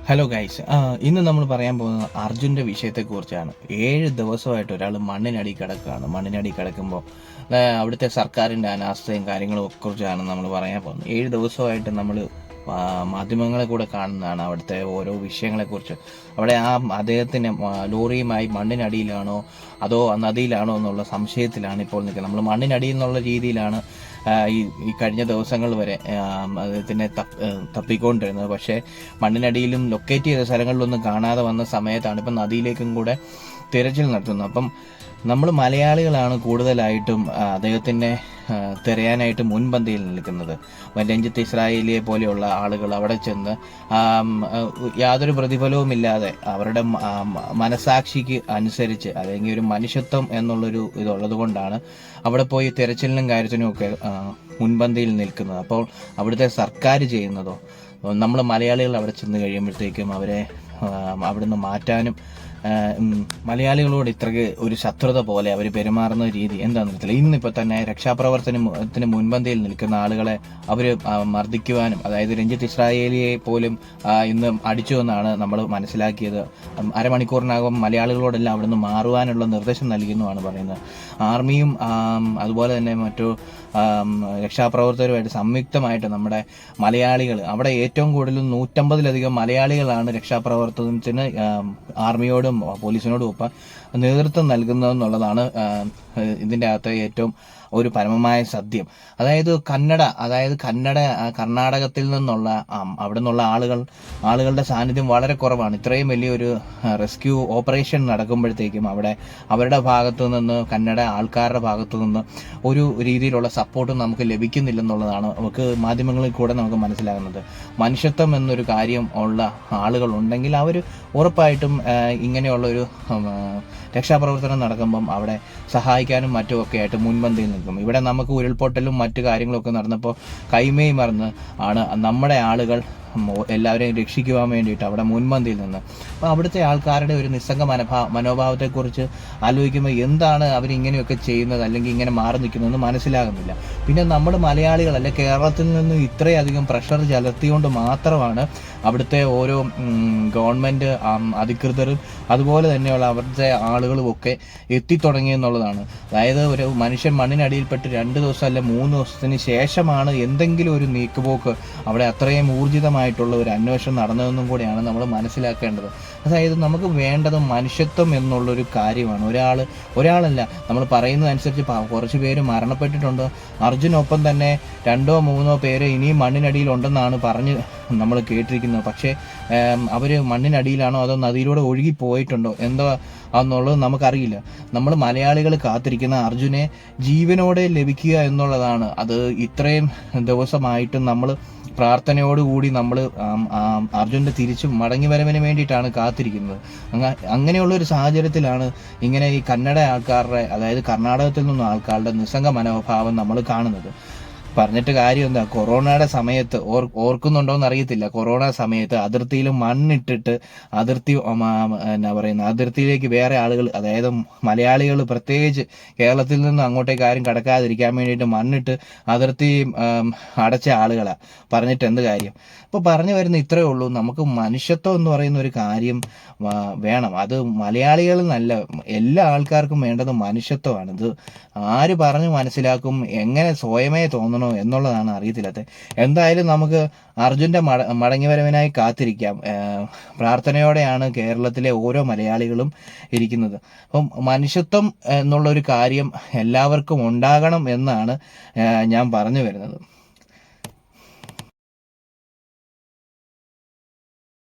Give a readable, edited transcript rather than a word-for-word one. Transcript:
Hello guys, ഇന്ന് നമ്മൾ പറയാൻ പോകുന്നത് അർജുൻ്റെ വിഷയത്തെക്കുറിച്ചാണ്. 7 ദിവസമായിട്ട് ഒരാൾ മണ്ണിനടി കിടക്കുകയാണ്. മണ്ണിനടി കിടക്കുമ്പോൾ അവിടുത്തെ സർക്കാരിൻ്റെ അനാസ്ഥയും കാര്യങ്ങളും കുറിച്ചാണ് നമ്മൾ പറയാൻ പോകുന്നത്. 7 ദിവസമായിട്ട് നമ്മൾ മാധ്യമങ്ങളെ കൂടെ കാണുന്നതാണ് അവിടുത്തെ ഓരോ വിഷയങ്ങളെക്കുറിച്ച്. അവിടെ അദ്ദേഹത്തിന് ലോറിയുമായി മണ്ണിനടിയിലാണോ അതോ നദിയിലാണോ എന്നുള്ള സംശയത്തിലാണ് ഇപ്പോൾ നിൽക്കുന്നത്. നമ്മൾ മണ്ണിനടിയിൽ എന്നുള്ള രീതിയിലാണ് ഈ കഴിഞ്ഞ ദിവസങ്ങൾ വരെ അദ്ദേഹത്തിനെ തപ്പിക്കൊണ്ടിരുന്നത്. പക്ഷേ മണ്ണിനടിയിലും ലൊക്കേറ്റ് ചെയ്ത സ്ഥലങ്ങളിലൊന്നും കാണാതെ വന്ന സമയത്താണ് ഇപ്പം നദിയിലേക്കും കൂടെ തിരച്ചിൽ നടത്തുന്നത്. അപ്പം നമ്മൾ മലയാളികളാണ് കൂടുതലായിട്ടും അദ്ദേഹത്തിനെ തിരയാനായിട്ട് മുൻപന്തിയിൽ നിൽക്കുന്നത്. രഞ്ജിത്ത് ഇസ്രായേലിയെ പോലെയുള്ള ആളുകൾ അവിടെ ചെന്ന് യാതൊരു പ്രതിഫലവുമില്ലാതെ അവരുടെ മനസാക്ഷിക്ക് അനുസരിച്ച്, അല്ലെങ്കിൽ ഒരു മനുഷ്യത്വം എന്നുള്ളൊരു ഇതുള്ളത് കൊണ്ടാണ് അവിടെ പോയി തിരച്ചിലിനും കാര്യത്തിനും ഒക്കെ മുൻപന്തിയിൽ നിൽക്കുന്നത്. അപ്പോൾ അവിടുത്തെ സർക്കാർ ചെയ്യുന്നതോ, നമ്മൾ മലയാളികൾ അവിടെ ചെന്ന് കഴിയുമ്പോഴത്തേക്കും അവരെ അവിടുന്ന് മാറ്റാനും മലയാളികളോട് ഇത്രയ്ക്ക് ഒരു ശത്രുത പോലെ അവർ പെരുമാറുന്ന രീതി എന്താണെന്ന് അറിയത്തില്ല. ഇന്നിപ്പോൾ തന്നെ രക്ഷാപ്രവർത്തനത്തിന് മുൻപന്തിയിൽ നിൽക്കുന്ന ആളുകളെ അവർ മർദ്ദിക്കുവാനും, അതായത് രഞ്ജിത്ത് ഇസ്രായേലിയെ പോലും ഇന്ന് അടിച്ചു എന്നാണ് നമ്മൾ മനസ്സിലാക്കിയത്. അരമണിക്കൂറിനകം മലയാളികളോടെല്ലാം അവിടെ നിന്ന് മാറുവാനുള്ള നിർദ്ദേശം നൽകിയെന്നുമാണ് പറയുന്നത്. ആർമിയും അതുപോലെ തന്നെ മറ്റു രക്ഷാപ്രവർത്തകരുമായിട്ട് സംയുക്തമായിട്ട് നമ്മുടെ മലയാളികൾ അവിടെ ഏറ്റവും കൂടുതൽ 150-ലധികം മലയാളികളാണ് രക്ഷാപ്രവർത്തനത്തിന് ആർമിയോടും പോലീസിനോടും ഒപ്പം നേതൃത്വം നൽകുന്നതെന്നുള്ളതാണ് ഇതിൻ്റെ അകത്ത് ഏറ്റവും ഒരു പരമമായ സത്യം. അതായത് കർണാടകത്തിൽ നിന്നുള്ള അവിടെ നിന്നുള്ള ആളുകളുടെ സാന്നിധ്യം വളരെ കുറവാണ്. ഇത്രയും വലിയൊരു റെസ്ക്യൂ ഓപ്പറേഷൻ നടക്കുമ്പോഴത്തേക്കും അവിടെ അവരുടെ ഭാഗത്തു നിന്ന്, ആൾക്കാരുടെ ഭാഗത്തു നിന്ന് ഒരു രീതിയിലുള്ള സപ്പോർട്ടും നമുക്ക് ലഭിക്കുന്നില്ലെന്നുള്ളതാണ് നമുക്ക് മാധ്യമങ്ങളിൽ കൂടെ നമുക്ക് മനസ്സിലാകുന്നത്. മനുഷ്യത്വം എന്നൊരു കാര്യം ഉള്ള ആളുകളുണ്ടെങ്കിൽ അവർ ഉറപ്പായിട്ടും ഇങ്ങനെയുള്ളൊരു രക്ഷാപ്രവർത്തനം നടക്കുമ്പം അവിടെ സഹായിക്കാനും മറ്റുമൊക്കെ ആയിട്ട് മുൻപന്തിയിൽ നിൽക്കും. ഇവിടെ നമുക്ക് ഉരുൾപൊട്ടലും മറ്റു കാര്യങ്ങളൊക്കെ നടന്നപ്പോൾ കൈമേയ് മറന്ന് ആണ് നമ്മുടെ ആളുകൾ എല്ലാവരെയും രക്ഷിക്കുവാൻ വേണ്ടിയിട്ട് അവിടെ മുൻപന്തിയിൽ നിന്ന്. അപ്പോൾ അവിടുത്തെ ആൾക്കാരുടെ ഒരു നിസ്സംഗ മനോഭാവത്തെക്കുറിച്ച് ആലോചിക്കുമ്പോൾ എന്താണ് അവരിങ്ങനെയൊക്കെ ചെയ്യുന്നത്, അല്ലെങ്കിൽ ഇങ്ങനെ മാറി നിൽക്കുന്നതെന്ന് മനസ്സിലാകുന്നില്ല. പിന്നെ നമ്മൾ മലയാളികളല്ല, കേരളത്തിൽ നിന്ന് ഇത്രയധികം പ്രഷർ ചെലുത്തിക്കൊണ്ട് മാത്രമാണ് അവിടുത്തെ ഓരോ ഗവൺമെൻറ് അധികൃതരും അതുപോലെ തന്നെയുള്ള അവിടുത്തെ ആളുകളും ഒക്കെ എത്തിത്തുടങ്ങിയെന്നുള്ളതാണ്. അതായത് ഒരു മനുഷ്യൻ മണ്ണിനടിയിൽപ്പെട്ട് 2 ദിവസം അല്ല 3 ദിവസത്തിന് ശേഷമാണ് എന്തെങ്കിലും ഒരു നീക്കുപോക്ക് അവിടെ അത്രയും ഊർജിതമായിട്ടുള്ള ഒരു അന്വേഷണം നടന്നതെന്നും കൂടിയാണ് നമ്മൾ മനസ്സിലാക്കേണ്ടത്. അതായത് നമുക്ക് വേണ്ടത് മനുഷ്യത്വം എന്നുള്ളൊരു കാര്യമാണ്. ഒരാളല്ല, നമ്മൾ പറയുന്നതനുസരിച്ച് കുറച്ച് പേര് മരണപ്പെട്ടിട്ടുണ്ട്. അർജുനൊപ്പം തന്നെ 2 or 3 പേര് ഇനിയും മണ്ണിനടിയിലുണ്ടെന്നാണ് പറഞ്ഞ് നമ്മൾ കേട്ടിരിക്കുന്നത്. പക്ഷേ അവർ മണ്ണിനടിയിലാണോ അതോ നദിയിലൂടെ ഒഴുകി പോയിട്ടുണ്ടോ എന്തോ എന്നുള്ളത് നമുക്കറിയില്ല. നമ്മൾ മലയാളികൾ കാത്തിരിക്കുന്ന അർജുനെ ജീവനോടെ ലഭിക്കുക എന്നുള്ളതാണ്. അത് ഇത്രയും ദിവസമായിട്ടും നമ്മൾ പ്രാർത്ഥനയോടുകൂടി നമ്മൾ അർജുൻ്റെ തിരിച്ചു മടങ്ങി വരവിന് വേണ്ടിയിട്ടാണ് കാത്തിരിക്കുന്നത്. അങ്ങനെയുള്ളൊരു സാഹചര്യത്തിലാണ് ഇങ്ങനെ ഈ ആൾക്കാരുടെ, അതായത് കർണാടകത്തിൽ നിന്നും ആൾക്കാരുടെ നിസ്സംഗ മനോഭാവം നമ്മൾ കാണുന്നത്. പറഞ്ഞിട്ട് കാര്യം എന്താ, കൊറോണയുടെ സമയത്ത് ഓർക്കുന്നുണ്ടോയെന്ന് അറിയത്തില്ല, കൊറോണ സമയത്ത് അതിർത്തിയിൽ മണ്ണിട്ടിട്ട് അതിർത്തിയിലേക്ക് വേറെ ആളുകൾ, അതായത് മലയാളികൾ പ്രത്യേകിച്ച് കേരളത്തിൽ നിന്ന് അങ്ങോട്ടേക്ക് ആരും കടക്കാതിരിക്കാൻ വേണ്ടിയിട്ട് മണ്ണിട്ട് അതിർത്തി അടച്ച ആളുകളാണ്. പറഞ്ഞിട്ട് എന്ത് കാര്യം? അപ്പോൾ പറഞ്ഞു വരുന്ന ഇത്രയേ ഉള്ളൂ. നമുക്ക് മനുഷ്യത്വം എന്ന് പറയുന്ന ഒരു കാര്യം വേണം. അത് മലയാളികൾ എന്നല്ല, എല്ലാ ആൾക്കാർക്കും വേണ്ടത് മനുഷ്യത്വമാണ്. ഇത് ആര് പറഞ്ഞു മനസ്സിലാക്കും, എങ്ങനെ സ്വയമേ തോന്നണം എന്നുള്ളതാണ് അറിയത്തില്ലാത്തത്. എന്തായാലും നമുക്ക് അർജുൻ്റെ മടങ്ങിവരവിനായി കാത്തിരിക്കാം. പ്രാർത്ഥനയോടെയാണ് കേരളത്തിലെ ഓരോ മലയാളികളും ഇരിക്കുന്നത്. അപ്പം മനുഷ്യത്വം എന്നുള്ളൊരു കാര്യം എല്ലാവർക്കും ഉണ്ടാകണം എന്നാണ് ഞാൻ പറഞ്ഞു വരുന്നത്.